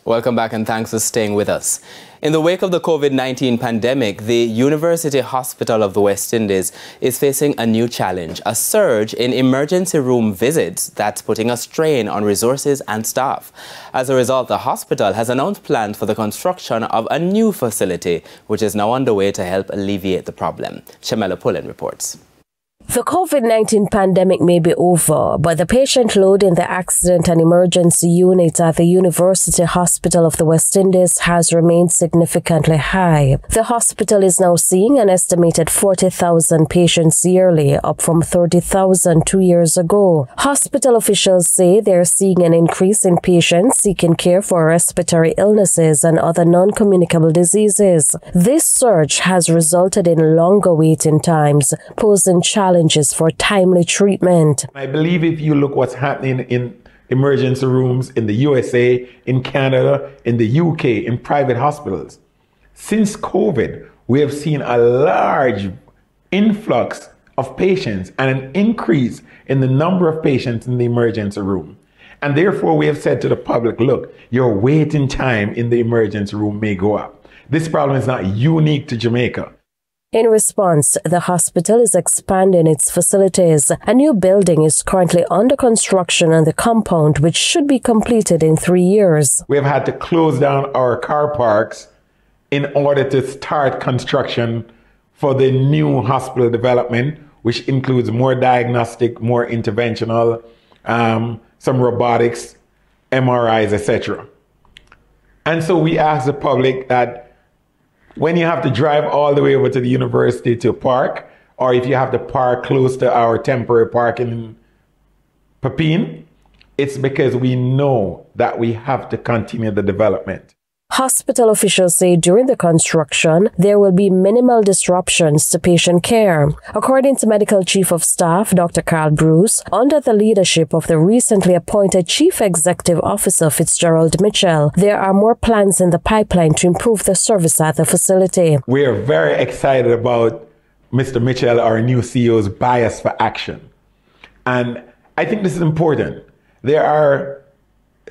Welcome back and thanks for staying with us. In the wake of the COVID-19 pandemic, the University Hospital of the West Indies is facing a new challenge, a surge in emergency room visits that's putting a strain on resources and staff. As a result, the hospital has announced plans for the construction of a new facility, which is now underway to help alleviate the problem. Shamela Pullen reports. The COVID-19 pandemic may be over, but the patient load in the accident and emergency unit at the University Hospital of the West Indies has remained significantly high. The hospital is now seeing an estimated 40,000 patients yearly, up from 30,000 2 years ago. Hospital officials say they're seeing an increase in patients seeking care for respiratory illnesses and other non-communicable diseases. This surge has resulted in longer waiting times, posing challenges for timely treatment. I believe if you look what's happening in emergency rooms in the USA, in Canada, in the UK, in private hospitals, since COVID, we have seen a large influx of patients and an increase in the number of patients in the emergency room. And therefore, we have said to the public, look, your waiting time in the emergency room may go up. This problem is not unique to Jamaica. In response, the hospital is expanding its facilities. A new building is currently under construction on the compound, which should be completed in 3 years. We have had to close down our car parks in order to start construction for the new hospital development, which includes more diagnostic, more interventional, some robotics, MRIs, etc. And so we ask the public that when you have to drive all the way over to the university to park, or if you have to park close to our temporary parking in Papine, it's because we know that we have to continue the development. Hospital officials say during the construction, there will be minimal disruptions to patient care. According to Medical Chief of Staff Dr. Carl Bruce, under the leadership of the recently appointed Chief Executive Officer Fitzgerald Mitchell, there are more plans in the pipeline to improve the service at the facility. We are very excited about Mr. Mitchell, our new CEO's bias for action. And I think this is important. There are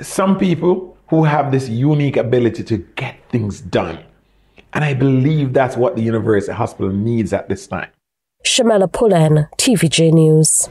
some people who have this unique ability to get things done. And I believe that's what the University Hospital needs at this time. Shamela Pullen, TVJ News.